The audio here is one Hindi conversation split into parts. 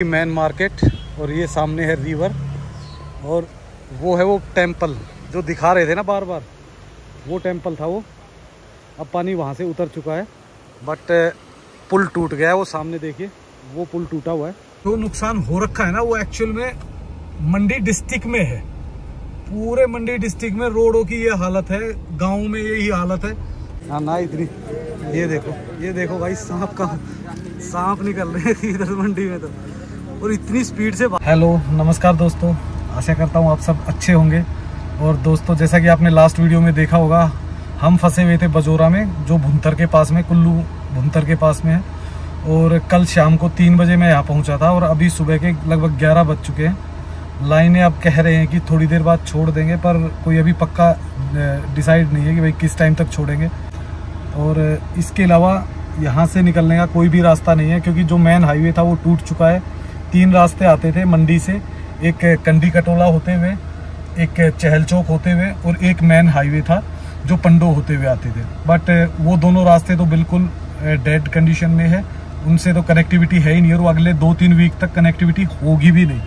मेन मार्केट और ये सामने है रिवर और वो है वो टेंपल जो दिखा रहे थे ना बार बार, वो टेंपल था वो। अब पानी वहाँ से उतर चुका है बट पुल टूट गया है। वो सामने देखिए वो पुल टूटा हुआ है। जो नुकसान हो रखा है ना वो एक्चुअल में मंडी डिस्ट्रिक्ट में है। पूरे मंडी डिस्ट्रिक्ट में रोडों की ये हालत है, गाँव में यही हालत है। हाँ ना इतनी, ये देखो भाई सांप निकल रहे हैं इधर मंडी में तो, और इतनी स्पीड से। हेलो नमस्कार दोस्तों, आशा करता हूँ आप सब अच्छे होंगे। और दोस्तों जैसा कि आपने लास्ट वीडियो में देखा होगा, हम फंसे हुए थे बजोरा में, जो भुंतर के पास में, कुल्लू भुंतर के पास में है। और कल शाम को 3 बजे मैं यहाँ पहुँचा था और अभी सुबह के लगभग 11 बज चुके हैं। लाइनें अब कह रहे हैं कि थोड़ी देर बाद छोड़ देंगे, पर कोई अभी पक्का डिसाइड नहीं है कि भाई किस टाइम तक छोड़ेंगे। और इसके अलावा यहाँ से निकलने का कोई भी रास्ता नहीं है, क्योंकि जो मेन हाईवे था वो टूट चुका है। 3 रास्ते आते थे मंडी से, एक कंडी कटोला होते हुए, एक चहल चौक होते हुए और एक मेन हाईवे था जो पंडो होते हुए आते थे। बट वो दोनों रास्ते तो बिल्कुल डेड कंडीशन में है, उनसे तो कनेक्टिविटी है ही नहीं और वो अगले 2-3 वीक तक कनेक्टिविटी होगी भी नहीं।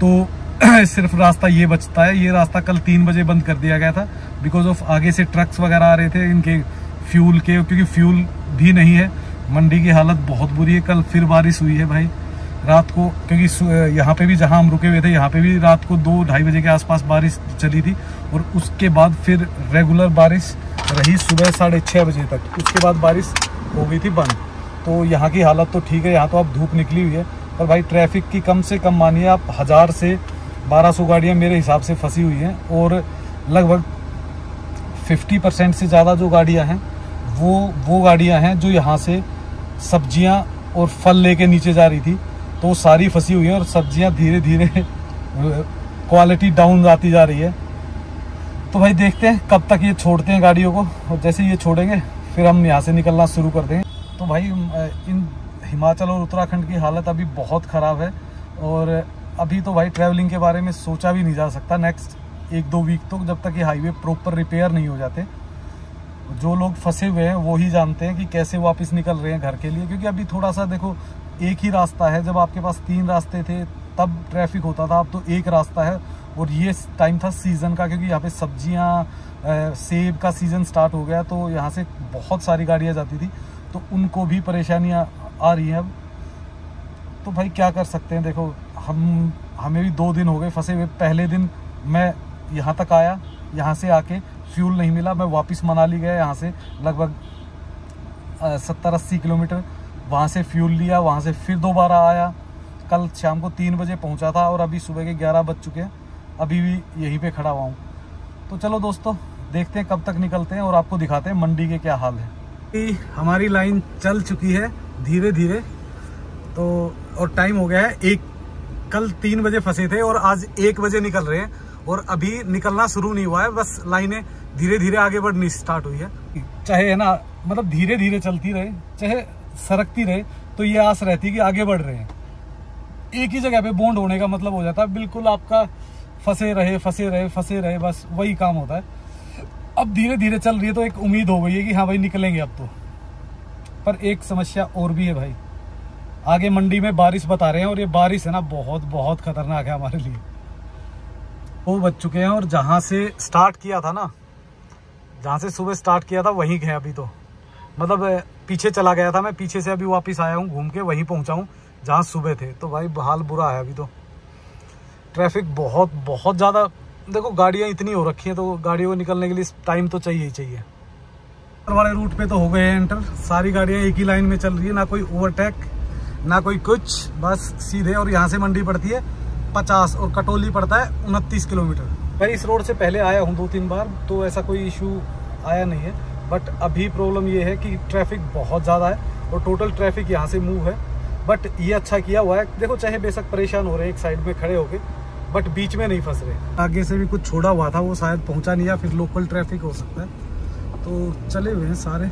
तो सिर्फ रास्ता ये बचता है। ये रास्ता कल 3 बजे बंद कर दिया गया था बिकॉज ऑफ आगे से ट्रक्स वगैरह आ रहे थे इनके फ्यूल के, क्योंकि फ्यूल भी नहीं है। मंडी की हालत बहुत बुरी है। कल फिर बारिश हुई है भाई रात को, क्योंकि यहाँ पे भी जहाँ हम रुके हुए थे यहाँ पे भी रात को 2-2:30 बजे के आसपास बारिश चली थी और उसके बाद फिर रेगुलर बारिश रही सुबह 6:30 बजे तक। उसके बाद बारिश हो गई थी बंद। तो यहाँ की हालत तो ठीक है, यहाँ तो अब धूप निकली हुई है, पर भाई ट्रैफिक की कम से कम मानिए आप 1000 से 1200 गाड़ियाँ मेरे हिसाब से फंसी हुई हैं। और लगभग 50% से ज़्यादा जो गाड़ियाँ हैं वो गाड़ियाँ हैं जो यहाँ से सब्जियाँ और फल लेके नीचे जा रही थी, तो वो सारी फंसी हुई हैं। और सब्जियाँ धीरे धीरे क्वालिटी डाउन आती जा रही है। तो भाई देखते हैं कब तक ये छोड़ते हैं गाड़ियों को, और जैसे ये छोड़ेंगे फिर हम यहाँ से निकलना शुरू कर देंगे। तो भाई इन हिमाचल और उत्तराखंड की हालत अभी बहुत ख़राब है और अभी तो भाई ट्रैवलिंग के बारे में सोचा भी नहीं जा सकता नेक्स्ट 1-2 वीक तो, जब तक ये हाईवे प्रॉपर रिपेयर नहीं हो जाते। जो लोग फंसे हुए हैं वो ही जानते हैं कि कैसे वापस निकल रहे हैं घर के लिए। क्योंकि अभी थोड़ा सा देखो, एक ही रास्ता है। जब आपके पास 3 रास्ते थे तब ट्रैफिक होता था, अब तो एक रास्ता है। और ये टाइम था सीज़न का, क्योंकि यहाँ पे सब्जियाँ, सेब का सीज़न स्टार्ट हो गया, तो यहाँ से बहुत सारी गाड़ियाँ जाती थी, तो उनको भी परेशानियाँ आ रही हैं अब। तो भाई क्या कर सकते हैं। देखो हमें भी 2 दिन हो गए फंसे हुए। पहले दिन मैं यहाँ तक आया, यहाँ से आके फ्यूल नहीं मिला, मैं वापस मनाली गया। यहाँ से लगभग 70-80 किलोमीटर वहाँ से फ्यूल लिया, वहाँ से फिर दोबारा आया। कल शाम को 3 बजे पहुँचा था और अभी सुबह के 11 बज चुके हैं, अभी भी यहीं पे खड़ा हुआ हूँ। तो चलो दोस्तों देखते हैं कब तक निकलते हैं और आपको दिखाते हैं मंडी के क्या हाल है। हमारी लाइन चल चुकी है धीरे धीरे, तो और टाइम हो गया है 1। कल 3 बजे फंसे थे और आज 1 बजे निकल रहे हैं और अभी निकलना शुरू नहीं हुआ है, बस लाइनें धीरे धीरे आगे बढ़नी स्टार्ट हुई है। चाहे है ना, मतलब धीरे धीरे चलती रहे, चाहे सरकती रहे, तो ये आस रहती है कि आगे बढ़ रहे हैं। एक ही जगह पे बॉन्ड होने का मतलब हो जाता है बिल्कुल आपका फंसे रहे, बस वही काम होता है। अब धीरे धीरे चल रही है तो एक उम्मीद हो गई है कि हाँ भाई निकलेंगे अब तो। पर एक समस्या और भी है भाई, आगे मंडी में बारिश बता रहे हैं और ये बारिश है ना बहुत खतरनाक है हमारे लिए। 2 बज चुके हैं और जहाँ से स्टार्ट किया था ना, जहाँ से सुबह स्टार्ट किया था वहीं है अभी तो। मतलब पीछे चला गया था मैं, पीछे से अभी वापस आया हूँ घूम के, वहीं पहुँचा हूँ जहाँ सुबह थे। तो भाई हाल बुरा है अभी तो। ट्रैफिक बहुत ज़्यादा। देखो गाड़ियाँ इतनी हो रखी हैं, तो गाड़ियों को निकलने के लिए टाइम तो चाहिए ही चाहिए। वाले रूट पे तो हो गए हैं एंटर, सारी गाड़ियाँ एक ही लाइन में चल रही है, ना कोई ओवरटेक ना कोई कुछ, बस सीधे। और यहाँ से मंडी पड़ती है 50 और कटोली पड़ता है 29 किलोमीटर। भाई इस रोड से पहले आया हूँ 2-3 बार, तो ऐसा कोई इशू आया नहीं है। बट अभी प्रॉब्लम ये है कि ट्रैफिक बहुत ज़्यादा है और टोटल ट्रैफिक यहाँ से मूव है। बट ये अच्छा किया हुआ है, देखो चाहे बेशक परेशान हो रहे हैं एक साइड में खड़े होके, बट बीच में नहीं फंस रहे। आगे से भी कुछ छोड़ा हुआ था, वो शायद पहुँचा नहीं, या फिर लोकल ट्रैफिक हो सकता है। तो चले हुए हैं सारे,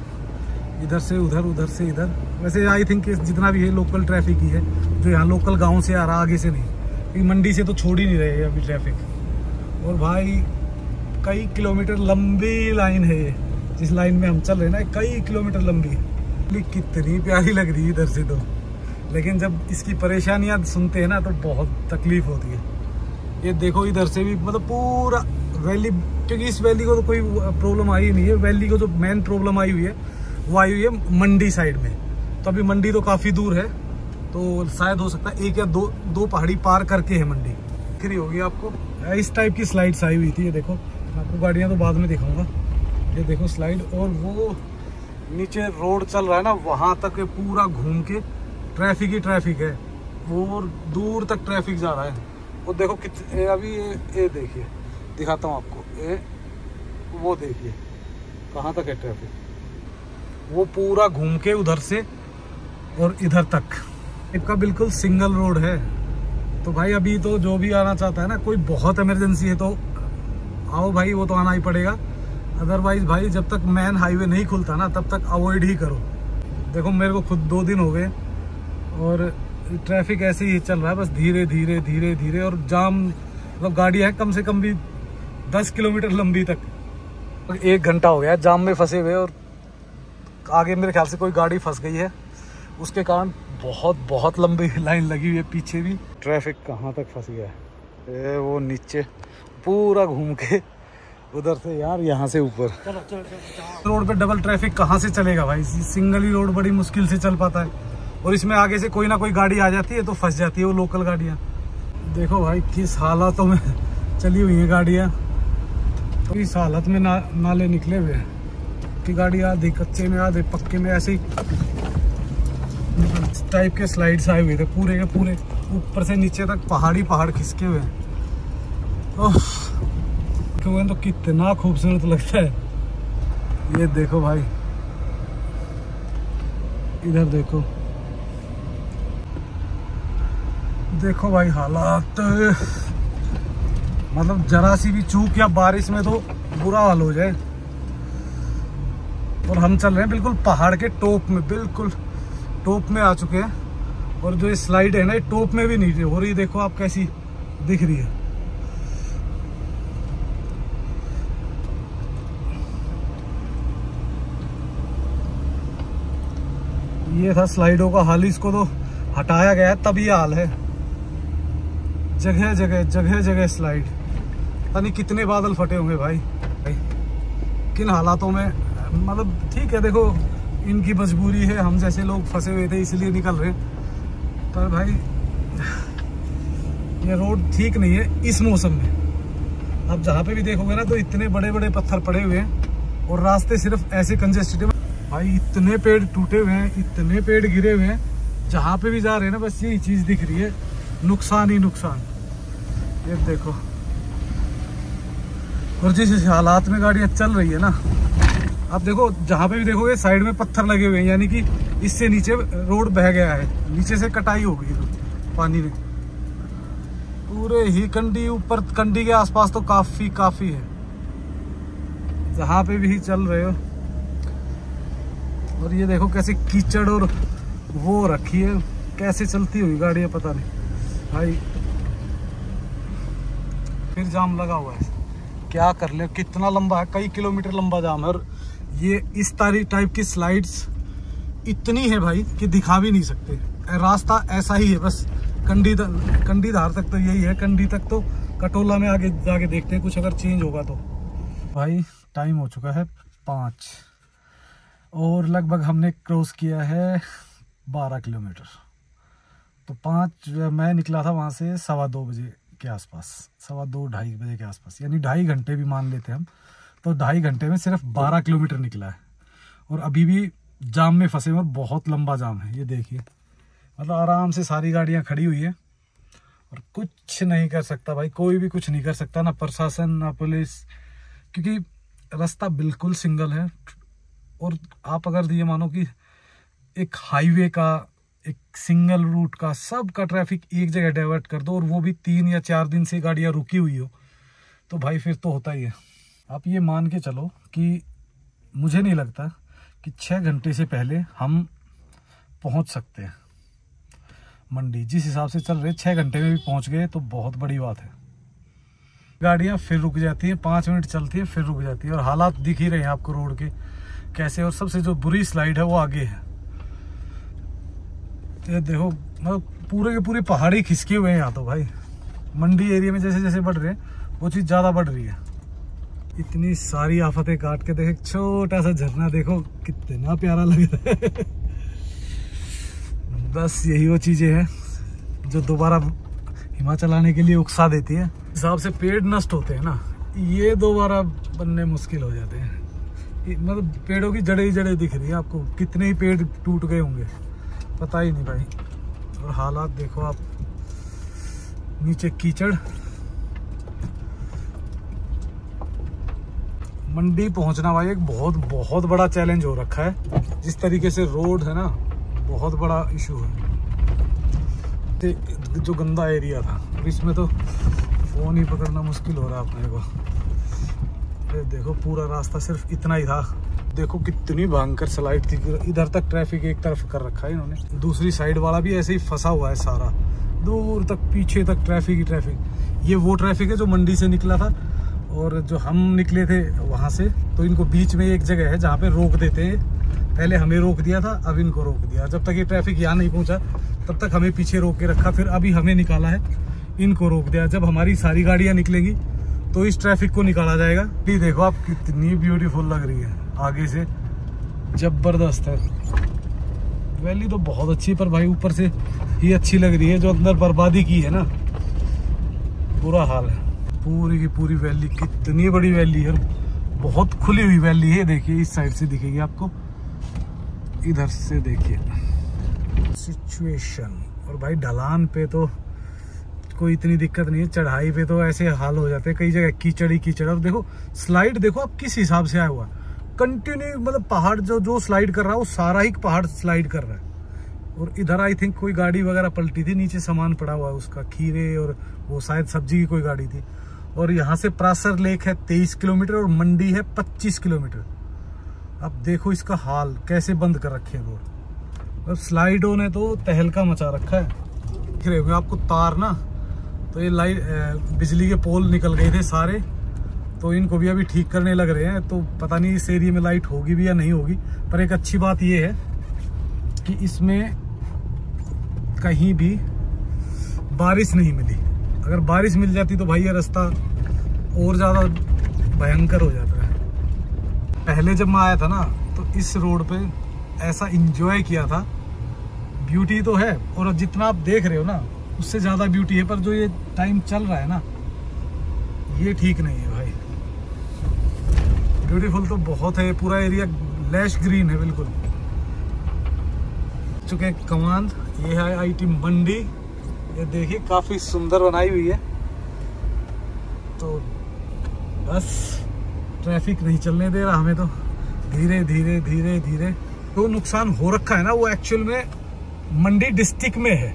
इधर से उधर से इधर। वैसे आई थिंक जितना भी है लोकल ट्रैफिक ही है, जो यहाँ लोकल गाँव से आ रहा, आगे से नहीं, क्योंकि मंडी से तो छोड़ ही नहीं रहे है अभी ट्रैफिक। और भाई कई किलोमीटर लंबी लाइन है ये, जिस लाइन में हम चल रहे हैं ना, कई किलोमीटर लंबी। कितनी प्यारी लग रही है इधर से तो, लेकिन जब इसकी परेशानियां सुनते हैं ना तो बहुत तकलीफ होती है। ये देखो इधर से भी मतलब पूरा वैली, क्योंकि इस वैली को तो कोई प्रॉब्लम आई नहीं है। वैली को जो मेन प्रॉब्लम आई हुई है वो आई हुई है मंडी साइड में। तो अभी मंडी तो काफ़ी दूर है, तो शायद हो सकता है 1 या 2 पहाड़ी पार करके है मंडी। फ्री होगी आपको इस टाइप की स्लाइड्स आई हुई थी। ये देखो, आपको गाड़ियाँ तो बाद में दिखाऊंगा। ये देखो स्लाइड, और वो नीचे रोड चल रहा है ना, वहाँ तक पूरा घूम के ट्रैफिक ही ट्रैफिक है, वो दूर तक ट्रैफिक जा रहा है। वो देखो अभी ये देखिए, दिखाता हूँ आपको, वो देखिए कहाँ तक है ट्रैफिक। वो पूरा घूम के उधर से और इधर तक इसका बिल्कुल सिंगल रोड है। तो भाई अभी तो जो भी आना चाहता है ना, कोई बहुत इमरजेंसी है तो आओ भाई, वो तो आना ही पड़ेगा। अदरवाइज भाई जब तक मेन हाईवे नहीं खुलता ना तब तक अवॉइड ही करो। देखो मेरे को खुद 2 दिन हो गए और ट्रैफिक ऐसे ही चल रहा है, बस धीरे धीरे धीरे धीरे। और जाम मतलब गाड़ियाँ हैं कम से कम भी 10 किलोमीटर लंबी तक। 1 घंटा हो गया जाम में फंसे हुए, और आगे मेरे ख्याल से कोई गाड़ी फंस गई है, उसके कारण बहुत लंबी लाइन लगी हुई है। पीछे भी ट्रैफिक कहाँ तक फंस गया है, वो नीचे पूरा घूम के उधर से यार, यहाँ से ऊपर रोड पे डबल ट्रैफिक कहाँ से चलेगा भाई। सिंगल ही रोड बड़ी मुश्किल से चल पाता है, और इसमें आगे से कोई ना कोई गाड़ी आ जाती है तो फंस जाती है वो लोकल गाड़ियाँ। देखो भाई किस हालातों में चली हुई है गाड़ियाँ, तो इस हालत में नाले निकले हुए हैं कि गाड़ी आधे कच्चे में आधे पक्के में, ऐसे ही टाइप के स्लाइड्स आए हुए थे पूरे के पूरे, ऊपर से नीचे तक पहाड़ खिसके हुए हैं। तो कितना खूबसूरत लगता है। ये देखो भाई, इधर देखो, देखो भाई हालात, मतलब जरा सी भी चूक या बारिश में तो बुरा हाल हो जाए। और हम चल रहे हैं बिल्कुल पहाड़ के टॉप में, बिल्कुल टॉप में आ चुके हैं। और जो ये स्लाइड है ना, ये टॉप में भी नहीं हो रही। देखो आप कैसी दिख रही है। ये था स्लाइडों का हाल, इसको तो हटाया गया है तब ये हाल है। जगह जगह स्लाइड, पता नहीं कितने बादल फटे होंगे भाई किन हालातों में। मतलब ठीक है, देखो इनकी मजबूरी है, हम जैसे लोग फंसे हुए थे इसलिए निकल रहे। पर भाई ये रोड ठीक नहीं है इस मौसम में। आप जहाँ पे भी देखोगे ना तो इतने बड़े पत्थर पड़े हुए हैं, और रास्ते सिर्फ ऐसे कंजेस्टेड भाई। इतने पेड़ टूटे हुए हैं, इतने पेड़ गिरे हुए हैं, जहाँ पे भी जा रहे हैं ना बस यही चीज दिख रही है, नुकसान ही नुकसान। ये देखो, और जिस हालात में गाड़ियाँ चल रही है ना, आप देखो जहाँ पे भी देखोगे साइड में पत्थर लगे हुए हैं, यानी कि इससे नीचे रोड बह गया है, नीचे से कटाई हो गई पानी ने। पूरे ही कंडी, ऊपर कंडी के आसपास तो काफी है जहाँ पे भी चल रहे हो। और ये देखो कैसे कीचड़ और वो रखी है, कैसे चलती हुई गाड़ियाँ पता नहीं भाई। फिर जाम लगा हुआ है, क्या कर ले, कितना लंबा है, कई किलोमीटर लंबा जाम है। और ये इस टाइप की स्लाइड्स इतनी है भाई कि दिखा भी नहीं सकते। रास्ता ऐसा ही है, बस कंडी धार तक तो यही है, कंडी तक तो कटोला में आगे जाके देखते हैं कुछ अगर चेंज होगा तो। भाई टाइम हो चुका है 5, और लगभग हमने क्रॉस किया है 12 किलोमीटर। तो 5 मैं निकला था वहाँ से 2:15 बजे के आसपास, 2:15-2:30 बजे के आसपास, यानी 2.5 घंटे भी मान लेते हम, तो 2.5 घंटे में सिर्फ 12 किलोमीटर निकला है। और अभी भी जाम में फंसे हुए, और बहुत लंबा जाम है। ये देखिए, मतलब आराम से सारी गाड़ियाँ खड़ी हुई है, और कुछ नहीं कर सकता भाई, कोई भी कुछ नहीं कर सकता, ना प्रशासन ना पुलिस, क्योंकि रास्ता बिल्कुल सिंगल है। और आप अगर ये मानो कि एक हाईवे का, एक सिंगल रूट का, सब का ट्रैफिक एक जगह डाइवर्ट कर दो, और वो भी 3 या 4 दिन से गाड़ियाँ रुकी हुई हो, तो भाई फिर तो होता ही है। आप ये मान के चलो कि मुझे नहीं लगता कि 6 घंटे से पहले हम पहुंच सकते हैं मंडी। जिस हिसाब से चल रहे 6 घंटे में भी पहुंच गए तो बहुत बड़ी बात है। गाड़ियां फिर रुक जाती हैं, 5 मिनट चलती है फिर रुक जाती है, और हालात दिख ही रहे हैं आपको रोड के कैसे। और सबसे जो बुरी स्लाइड है वो आगे है, ये देखो मतलब पूरे के पूरे पहाड़ी खिसके हुए हैं यहाँ तो भाई। मंडी एरिया में जैसे जैसे बढ़ रहे हैं वो चीज़ ज़्यादा बढ़ रही है। इतनी सारी आफतें काट के देखे छोटा सा झरना देखो कितना प्यारा लग रहा है। बस यही वो चीज़ें हैं जो दोबारा हिमाचल आने के लिए उकसा देती है। हिसाब से पेड़ नष्ट होते हैं ना, ये दोबारा बनने मुश्किल हो जाते हैं। मतलब पेड़ों की जड़ें ही जड़ें दिख रही है आपको, कितने ही पेड़ टूट गए होंगे पता ही नहीं भाई। और हालात देखो आप, नीचे कीचड़। मंडी पहुंचना भाई एक बहुत बहुत बड़ा चैलेंज हो रखा है। जिस तरीके से रोड है ना, बहुत बड़ा इशू है। जो गंदा एरिया था, अब इसमें तो फोन ही पकड़ना मुश्किल हो रहा है अपने को। देखो पूरा रास्ता सिर्फ इतना ही था। देखो कितनी भयंकर स्लाइड थी। इधर तक ट्रैफिक एक तरफ कर रखा है इन्होंने, दूसरी साइड वाला भी ऐसे ही फंसा हुआ है सारा, दूर तक पीछे तक ट्रैफिक ही ट्रैफिक। ये वो ट्रैफिक है जो मंडी से निकला था, और जो हम निकले थे वहाँ से, तो इनको बीच में एक जगह है जहाँ पे रोक देते हैं। पहले हमें रोक दिया था, अब इनको रोक दिया। जब तक ये ट्रैफिक यहाँ नहीं पहुँचा तब तक हमें पीछे रोक के रखा, फिर अभी हमें निकाला है, इनको रोक दिया। जब हमारी सारी गाड़ियाँ निकलेंगी तो इस ट्रैफिक को निकाला जाएगा। ये देखो आप कितनी ब्यूटीफुल लग रही है आगे से, जबरदस्त है। वैली तो बहुत अच्छी, पर भाई ऊपर से ही अच्छी लग रही है। जो अंदर बर्बादी की है ना, बुरा हाल है। पूरी की पूरी वैली, कितनी बड़ी वैली है, बहुत खुली हुई वैली है। देखिए इस साइड से दिखेगी आपको, इधर से देखिए सिचुएशन। और भाई ढलान पे तो कोई इतनी दिक्कत नहीं है, चढ़ाई पे तो ऐसे हाल हो जाते हैं कई जगह, कीचड़ ही कीचड़। और देखो स्लाइड देखो आप किस हिसाब से आया हुआ, कंटिन्यू मतलब पहाड़ जो स्लाइड कर रहा है वो सारा ही पहाड़ स्लाइड कर रहा है। और इधर आई थिंक कोई गाड़ी वगैरह पलटी थी, नीचे सामान पड़ा हुआ है उसका, खीरे और वो शायद सब्जी की कोई गाड़ी थी। और यहाँ से प्रासर लेक है 23 किलोमीटर और मंडी है 25 किलोमीटर। अब देखो इसका हाल, कैसे बंद कर रखे हैं रोड। अब स्लाइडों ने तो तहलका मचा रखा है। दिख रहे होंगे आपको तार ना, तो ये लाइट बिजली के पोल निकल गए थे सारे, तो इनको भी अभी ठीक करने लग रहे हैं। तो पता नहीं इस एरिया में लाइट होगी भी या नहीं होगी। पर एक अच्छी बात ये है कि इसमें कहीं भी बारिश नहीं मिली। अगर बारिश मिल जाती तो भाई ये रास्ता और ज़्यादा भयंकर हो जाता है। पहले जब मैं आया था ना, तो इस रोड पे ऐसा एंजॉय किया था। ब्यूटी तो है, और जितना आप देख रहे हो ना उससे ज़्यादा ब्यूटी है। पर जो ये टाइम चल रहा है ना, ये ठीक नहीं है भाई। ब्यूटीफुल तो बहुत है, पूरा एरिया लैश ग्रीन है बिल्कुल। चुके हैं कमांद, ये है आईटी मंडी। ये देखिए काफी सुंदर बनाई हुई है। तो बस ट्रैफिक नहीं चलने दे रहा हमें, तो धीरे धीरे धीरे धीरे। तो नुकसान हो रखा है ना, वो एक्चुअल में मंडी डिस्ट्रिक्ट में है।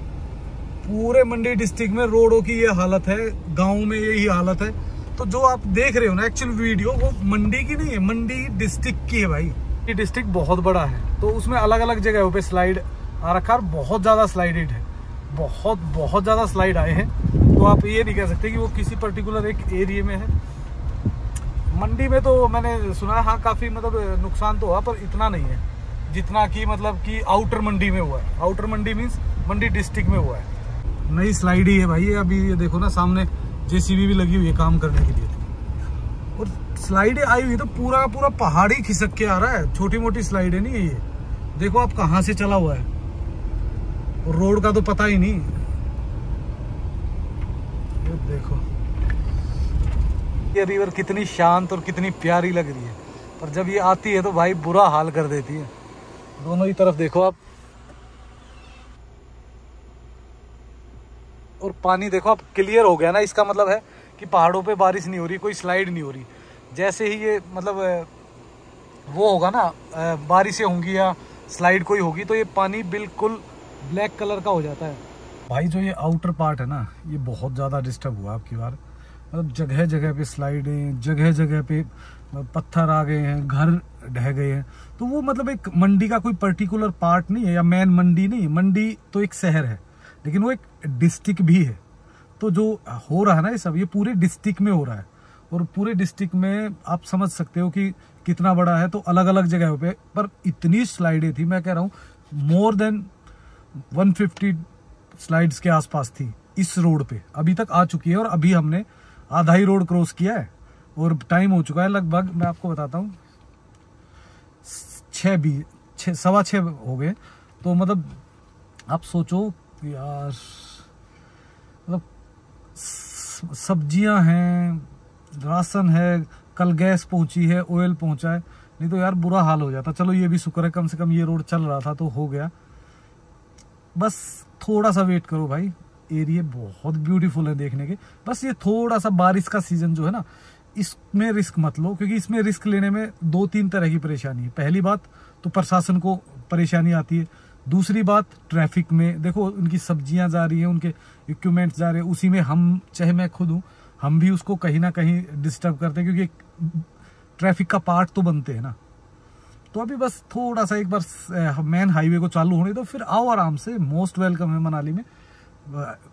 पूरे मंडी डिस्ट्रिक्ट में रोडों की ये हालत है, गाँव में यही हालत है। तो जो आप देख रहे हो ना एक्चुअल वीडियो, वो मंडी की नहीं है, मंडी डिस्ट्रिक्ट की है भाई। ये डिस्ट्रिक्ट बहुत बड़ा है, तो उसमें अलग अलग जगहों पे स्लाइड आ रखा है, बहुत ज़्यादा स्लाइडेड है, बहुत ज़्यादा स्लाइड आए हैं। तो आप ये नहीं कह सकते कि वो किसी पर्टिकुलर एक एरिया में है। मंडी में तो मैंने सुना है हाँ काफ़ी मतलब नुकसान तो हुआ, पर इतना नहीं है जितना कि मतलब कि आउटर मंडी में हुआ है। आउटर मंडी मीन्स मंडी डिस्ट्रिक्ट में हुआ है। नई स्लाइड ही है भाई ये। अभी ये देखो ना सामने जेसीबी भी लगी हुई है काम करने के लिए। और स्लाइडें आई हुई तो पूरा पूरा पहाड़ी खिसक के आ रहा है, छोटी मोटी स्लाइडें नहीं है ये। देखो आप कहाँ से चला हुआ है, और रोड का तो पता ही नहीं। ये देखो ये रिवर कितनी शांत और कितनी प्यारी लग रही है, पर जब ये आती है तो भाई बुरा हाल कर देती है। दोनों ही तरफ देखो आप, और पानी देखो आप क्लियर हो गया ना, इसका मतलब है कि पहाड़ों पे बारिश नहीं हो रही, कोई स्लाइड नहीं हो रही। जैसे ही ये मतलब वो होगा ना, बारिशें होंगी या स्लाइड कोई होगी, तो ये पानी बिल्कुल ब्लैक कलर का हो जाता है भाई। जो ये आउटर पार्ट है ना, ये बहुत ज़्यादा डिस्टर्ब हुआ आपकी बार। मतलब जगह जगह पे स्लाइडें, जगह जगह पे पत्थर आ गए हैं, घर ढह गए हैं। तो वो मतलब एक मंडी का कोई पर्टिकुलर पार्ट नहीं है, या मेन मंडी नहीं है। मंडी तो एक शहर है, लेकिन वो एक डिस्ट्रिक्ट भी है। तो जो हो रहा है ना ये सब, ये पूरे डिस्ट्रिक्ट में हो रहा है। और पूरे डिस्ट्रिक्ट में आप समझ सकते हो कि कितना बड़ा है। तो अलग अलग जगहों पे, पर इतनी स्लाइडें थी, मैं कह रहा हूँ मोर देन 150 स्लाइड्स के आसपास थी इस रोड पे, अभी तक आ चुकी है और अभी हमने आधा ही रोड क्रॉस किया है और टाइम हो चुका है लगभग, मैं आपको बताता हूँ 6:15 हो गए। तो मतलब आप सोचो यार, मतलब सब्जियां हैं, राशन है, कल गैस पहुंची है, ऑयल पहुंचा है, नहीं तो यार बुरा हाल हो जाता। चलो ये भी शुक्र है कम से कम ये रोड चल रहा था तो हो गया। बस थोड़ा सा वेट करो भाई, एरिया बहुत ब्यूटीफुल है देखने के। बस ये थोड़ा सा बारिश का सीजन जो है ना, इसमें रिस्क मत लो, क्योंकि इसमें रिस्क लेने में 2-3 तरह की परेशानी है। पहली बात तो प्रशासन को परेशानी आती है, दूसरी बात ट्रैफिक में देखो उनकी सब्जियां जा रही हैं, उनके इक्विपमेंट्स जा रहे हैं, उसी में हम, चाहे मैं खुद हूँ, हम भी उसको कहीं ना कहीं डिस्टर्ब करते हैं, क्योंकि ट्रैफिक का पार्ट तो बनते हैं ना। तो अभी बस थोड़ा सा एक बार मेन हाईवे को चालू होने दो, फिर आओ आराम से। मोस्ट वेलकम है मनाली में,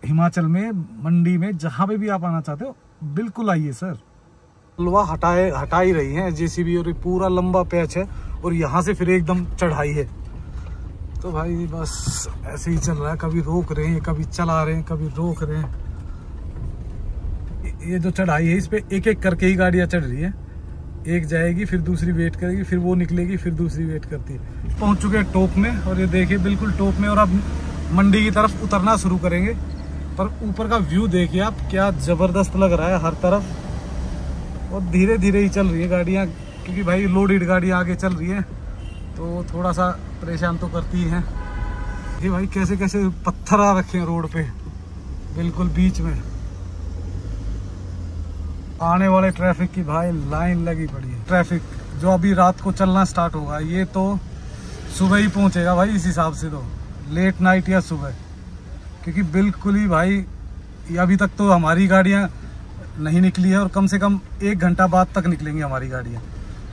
हिमाचल में, मंडी में, जहाँ पे भी आप आना चाहते हो बिल्कुल आइए सर। लवा हटा ही रही है जेसीबी, और पूरा लंबा पैच है और यहाँ से फिर एकदम चढ़ाई है। तो भाई बस ऐसे ही चल रहा है, कभी रोक रहे हैं, कभी चला रहे हैं, कभी रोक रहे हैं। ये जो चढ़ाई है इस पे एक एक करके ही गाड़ियाँ चढ़ रही है, एक जाएगी फिर दूसरी वेट करेगी, फिर वो निकलेगी फिर दूसरी वेट करती है। पहुंच चुके हैं टॉप में, और ये देखिए बिल्कुल टॉप में, और अब मंडी की तरफ उतरना शुरू करेंगे। पर ऊपर का व्यू देखिए आप, क्या जबरदस्त लग रहा है हर तरफ। और धीरे धीरे ही चल रही है गाड़ियाँ, क्योंकि भाई लोडेड गाड़ियाँ आगे चल रही हैं तो थोड़ा सा परेशान तो करती हैं। ये भाई कैसे कैसे पत्थर आ रखे हैं रोड पे बिल्कुल बीच में। आने वाले ट्रैफिक की भाई लाइन लगी पड़ी है। ट्रैफिक जो अभी रात को चलना स्टार्ट होगा, ये तो सुबह ही पहुंचेगा भाई, इस हिसाब से तो लेट नाइट या सुबह, क्योंकि बिल्कुल ही भाई अभी तक तो हमारी गाड़ियां नहीं निकली है, और कम से कम 1 घंटा बाद तक निकलेंगी हमारी गाड़ियां,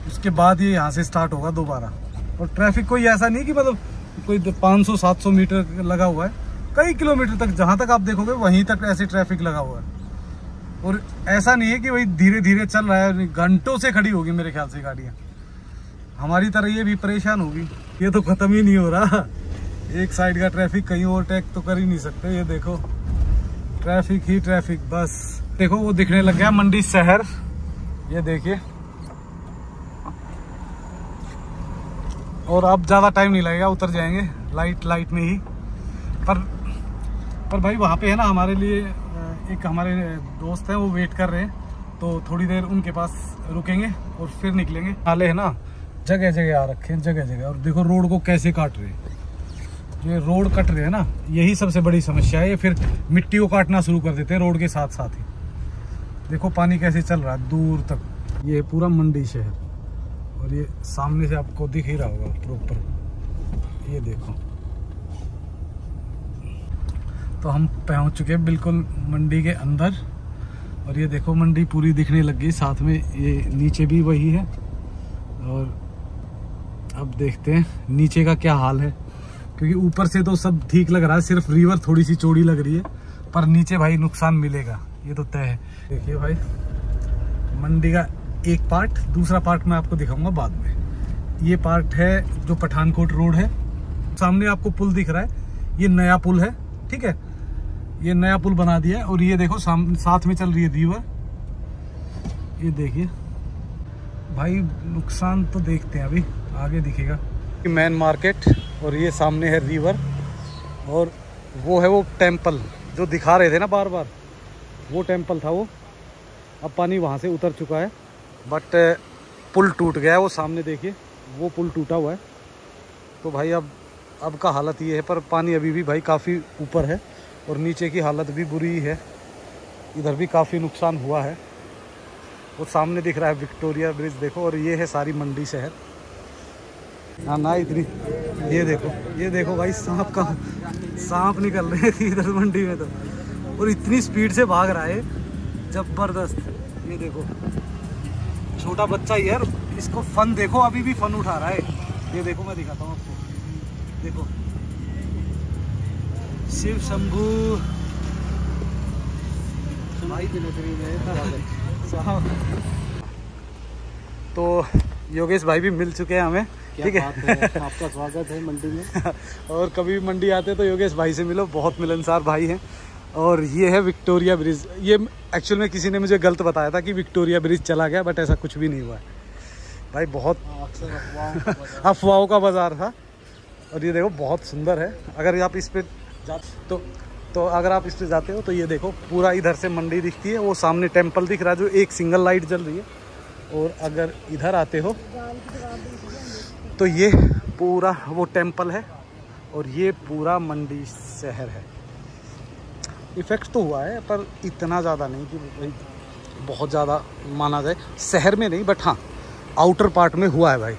उसके बाद ये यहाँ से स्टार्ट होगा दोबारा। और ट्रैफिक कोई ऐसा नहीं कि मतलब कोई 500-700 मीटर लगा हुआ है, कई किलोमीटर तक, जहाँ तक आप देखोगे वहीं तक ऐसे ट्रैफिक लगा हुआ है। और ऐसा नहीं है कि भाई धीरे धीरे चल रहा है, घंटों से खड़ी होगी मेरे ख्याल से गाड़ियाँ, हमारी तरह ये भी परेशान होगी। ये तो खत्म ही नहीं हो रहा, एक साइड का ट्रैफिक कहीं ओवरटेक तो कर ही नहीं सकते। ये देखो ट्रैफिक ही ट्रैफिक, बस देखो वो दिखने लग गया मंडी शहर, ये देखिए। और अब ज्यादा टाइम नहीं लगेगा, उतर जाएंगे लाइट में ही। पर भाई वहाँ पे है ना हमारे लिए एक हमारे दोस्त हैं, वो वेट कर रहे हैं, तो थोड़ी देर उनके पास रुकेंगे और फिर निकलेंगे। नाले है ना जगह जगह आ रखे हैं, जगह जगह, और देखो रोड को कैसे काट रहे हैं। ये रोड कट रहे हैं ना, यही सबसे बड़ी समस्या है। ये फिर मिट्टी को काटना शुरू कर देते हैं रोड के साथ साथ ही। देखो पानी कैसे चल रहा है दूर तक, ये पूरा मंडी शहर, और ये सामने से आपको दिख ही रहा होगा प्रॉपर, ये देखो। तो हम पहुंच चुके हैं बिल्कुल मंडी के अंदर, और ये देखो मंडी पूरी दिखने लग गई, साथ में ये नीचे भी वही है। और अब देखते हैं नीचे का क्या हाल है, क्योंकि ऊपर से तो सब ठीक लग रहा है, सिर्फ रिवर थोड़ी सी चौड़ी लग रही है, पर नीचे भाई नुकसान मिलेगा, ये तो तय है। देखिए भाई मंडी का एक पार्ट, दूसरा पार्ट मैं आपको दिखाऊंगा बाद में। ये पार्ट है जो पठानकोट रोड है, सामने आपको पुल दिख रहा है, ये नया पुल है, ठीक है, ये नया पुल बना दिया है। और ये देखो साथ में चल रही है रिवर, ये देखिए भाई। नुकसान तो देखते हैं अभी आगे दिखेगा। मेन मार्केट, और ये सामने है रिवर, और वो है वो टेंपल जो दिखा रहे थे ना बार बार, वो टेंपल था वो। अब पानी वहाँ से उतर चुका है, बट पुल टूट गया है, वो सामने देखिए वो पुल टूटा हुआ है। तो भाई अब का हालत ये है, पर पानी अभी भी भाई काफ़ी ऊपर है, और नीचे की हालत भी बुरी है, इधर भी काफ़ी नुकसान हुआ है। वो सामने दिख रहा है विक्टोरिया ब्रिज देखो, और ये है सारी मंडी शहर। हाँ ना इतनी, ये देखो भाई सांप निकल रहे थे इधर मंडी में तो, और इतनी स्पीड से भाग रहा है जबरदस्त। ये देखो छोटा बच्चा ही यार, इसको फन देखो, अभी भी फन उठा रहा है। ये देखो मैं दिखाता हूँ आपको, देखो शिव शंभू तो योगेश भाई भी मिल चुके हैं हमें, ठीक है। आपका स्वागत है मंडी में। और कभी भी मंडी आते तो योगेश भाई से मिलो, बहुत मिलनसार भाई हैं। और ये है विक्टोरिया ब्रिज। ये एक्चुअल में किसी ने मुझे गलत बताया था कि विक्टोरिया ब्रिज चला गया, बट ऐसा कुछ भी नहीं हुआ है भाई। बहुत अफवाहों का बाजार था। और ये देखो बहुत सुंदर है। अगर आप इस पे जाते तो अगर आप इस पे जाते हो तो ये देखो पूरा इधर से मंडी दिखती है, वो सामने टेम्पल दिख रहा है जो एक सिंगल लाइट जल रही है। और अगर इधर आते हो तो ये पूरा वो टेम्पल है और ये पूरा मंडी शहर है। इफ़ेक्ट तो हुआ है पर इतना ज़्यादा नहीं कि भाई बहुत ज़्यादा माना जाए, शहर में नहीं, बट हाँ आउटर पार्ट में हुआ है भाई,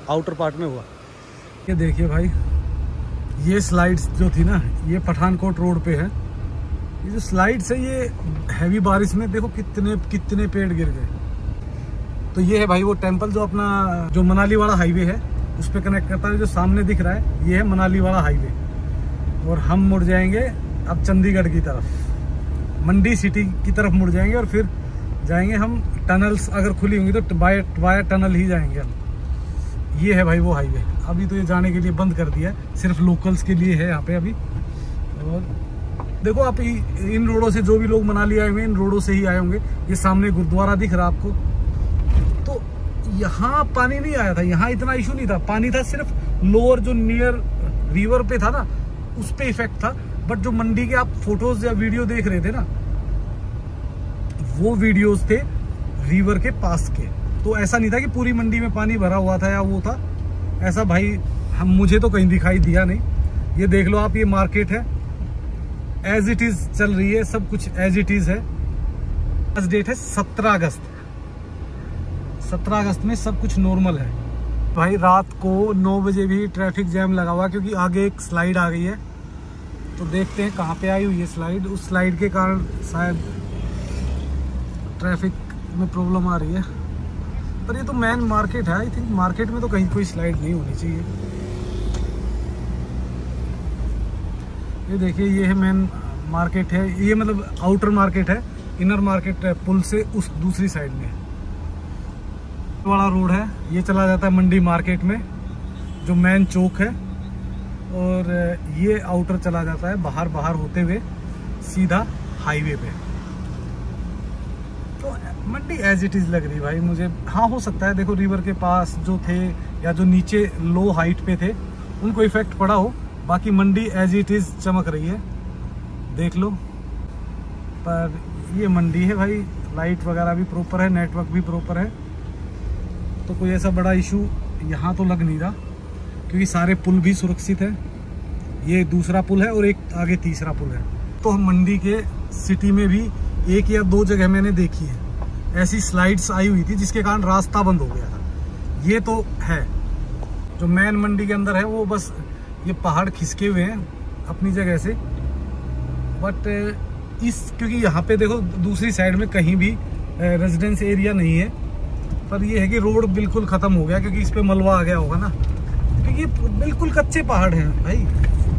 आउटर पार्ट में हुआ। ये देखिए भाई, ये स्लाइड्स जो थी ना, ये पठानकोट रोड पे है। ये जो स्लाइड्स है ये हैवी बारिश में देखो कितने पेड़ गिर गए। तो ये है भाई वो टेम्पल जो अपना जो मनाली वाला हाईवे है उस पर कनेक्ट करता है। जो सामने दिख रहा है ये है मनाली वाला हाईवे। और हम मुड़ जाएंगे अब चंडीगढ़ की तरफ, मंडी सिटी की तरफ मुड़ जाएंगे और फिर जाएंगे हम टनल्स, अगर खुली होंगी तो वाया टनल ही जाएंगे हम। ये है भाई वो हाईवे। अभी तो ये जाने के लिए बंद कर दिया है, सिर्फ लोकल्स के लिए है यहाँ पे अभी। और देखो आप इन रोडों से जो भी लोग मनाली आए हुए इन रोडों से ही आए होंगे। ये सामने गुरुद्वारा दिख रहा आपको। तो यहाँ पानी नहीं आया था, यहाँ इतना इशू नहीं था। पानी था सिर्फ लोअर जो नियर रिवर पे था ना, उस पे इफेक्ट था। बट जो मंडी के आप फोटोज या वीडियो देख रहे थे ना, वो वीडियोस थे रिवर के पास के। तो ऐसा नहीं था कि पूरी मंडी में पानी भरा हुआ था या वो था ऐसा भाई, मुझे तो कहीं दिखाई दिया नहीं। ये देख लो आप, ये मार्केट है एज इट इज चल रही है, सब कुछ एज इट इज है। आज डेट है 17 अगस्त। 17 अगस्त में सब कुछ नॉर्मल है भाई। रात को 9 बजे भी ट्रैफिक जैम लगा हुआ क्योंकि आगे एक स्लाइड आ गई है। तो देखते हैं कहाँ पे आई हुई है स्लाइड। उस स्लाइड के कारण शायद ट्रैफिक में प्रॉब्लम आ रही है। पर ये तो मेन मार्केट है, आई थिंक मार्केट में तो कहीं कोई स्लाइड नहीं होनी चाहिए। ये देखिए ये है मेन मार्केट है, ये मतलब आउटर मार्केट है। इनर मार्केट पुल से उस दूसरी साइड में वाला रोड है, ये चला जाता है मंडी मार्केट में जो मेन चौक है। और ये आउटर चला जाता है बाहर होते हुए सीधा हाईवे पे। तो मंडी एज इट इज लग रही भाई मुझे। हाँ हो सकता है देखो रिवर के पास जो थे या जो नीचे लो हाइट पे थे उनको इफेक्ट पड़ा हो, बाकी मंडी एज इट इज चमक रही है, देख लो। पर ये मंडी है भाई, लाइट वगैरह भी प्रॉपर है, नेटवर्क भी प्रॉपर है। तो कोई ऐसा बड़ा इशू यहाँ तो लग नहीं रहा क्योंकि सारे पुल भी सुरक्षित है। ये दूसरा पुल है और एक आगे तीसरा पुल है। तो हम मंडी के सिटी में भी 1 या 2 जगह मैंने देखी है ऐसी स्लाइड्स आई हुई थी जिसके कारण रास्ता बंद हो गया था। ये तो है जो मेन मंडी के अंदर है वो बस ये पहाड़ खिसके हुए हैं अपनी जगह से। बट क्योंकि यहाँ पे देखो दूसरी साइड में कहीं भी रेजिडेंस एरिया नहीं है। पर ये है कि रोड बिल्कुल ख़त्म हो गया क्योंकि इस पे मलबा आ गया होगा ना, क्योंकि बिल्कुल कच्चे पहाड़ हैं भाई।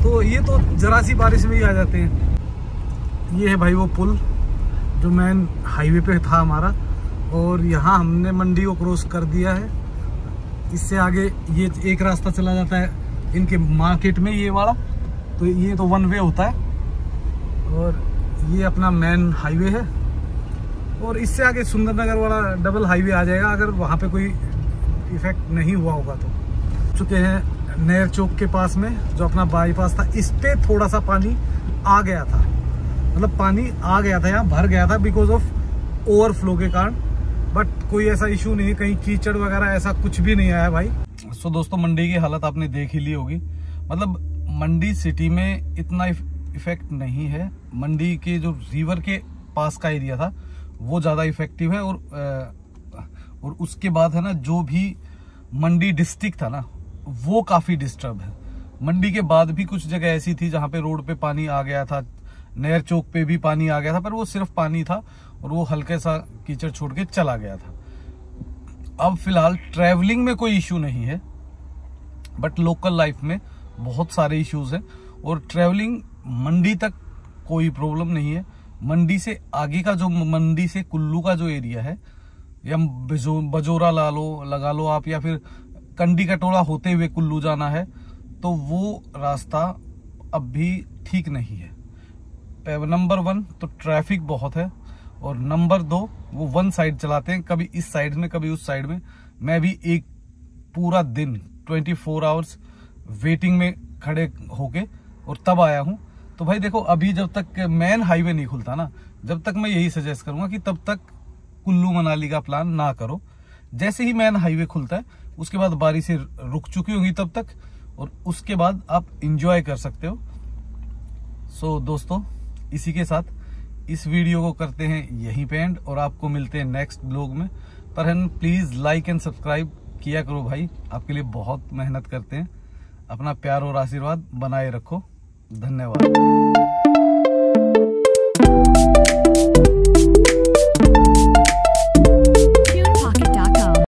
तो ये तो जरा सी बारिश में ही आ जाते हैं। ये है भाई वो पुल जो मेन हाईवे पे था हमारा। और यहाँ हमने मंडी को क्रॉस कर दिया है। इससे आगे ये एक रास्ता चला जाता है इनके मार्केट में, ये वाला। तो ये तो 1 वे होता है और ये अपना मेन हाईवे है। और इससे आगे सुंदरनगर वाला डबल हाईवे आ जाएगा अगर वहाँ पे कोई इफेक्ट नहीं हुआ होगा। तो चुके हैं नेर चौक के पास में जो अपना बाईपास था, इस पे थोड़ा सा पानी आ गया था, मतलब पानी आ गया था, यहाँ भर गया था बिकॉज ऑफ ओवरफ्लो के कारण। बट कोई ऐसा इशू नहीं है, कहीं कीचड़ वगैरह ऐसा कुछ भी नहीं आया भाई। सो दोस्तों मंडी की हालत आपने देख ही ली होगी। मतलब मंडी सिटी में इतना इफेक्ट नहीं है, मंडी के जो रिवर के पास का एरिया था वो ज़्यादा इफेक्टिव है। और उसके बाद है ना जो भी मंडी डिस्ट्रिक्ट था ना वो काफ़ी डिस्टर्ब है। मंडी के बाद भी कुछ जगह ऐसी थी जहाँ पे रोड पे पानी आ गया था, नेर चौक पे भी पानी आ गया था, पर वो सिर्फ पानी था और वो हल्के सा कीचड़ छोड़ के चला गया था। अब फिलहाल ट्रैवलिंग में कोई इशू नहीं है, बट लोकल लाइफ में बहुत सारे इश्यूज हैं। और ट्रैवलिंग मंडी तक कोई प्रॉब्लम नहीं है। मंडी से आगे का जो मंडी से कुल्लू का जो एरिया है या बजोरा लगा लो आप, या फिर कंडी कटोला होते हुए कुल्लू जाना है तो वो रास्ता अब भी ठीक नहीं है। नंबर 1 तो ट्रैफिक बहुत है, और नंबर 2 वो वन साइड चलाते हैं, कभी इस साइड में कभी उस साइड में। मैं भी एक पूरा दिन 24 आवर्स वेटिंग में खड़े होके और तब आया हूं। तो भाई देखो, अभी जब तक मेन हाईवे नहीं खुलता ना, जब तक मैं यही सजेस्ट करूंगा कि तब तक कुल्लू मनाली का प्लान ना करो। जैसे ही मेन हाईवे खुलता है उसके बाद बारिशें रुक चुकी होंगी तब तक, और उसके बाद आप इंजॉय कर सकते हो। सो दोस्तों, इसी के साथ इस वीडियो को करते हैं यहीं पे एंड, और आपको मिलते हैं नेक्स्ट ब्लॉग में। पर प्लीज लाइक एंड सब्सक्राइब किया करो भाई, आपके लिए बहुत मेहनत करते हैं। अपना प्यार और आशीर्वाद बनाए रखो। धन्यवाद।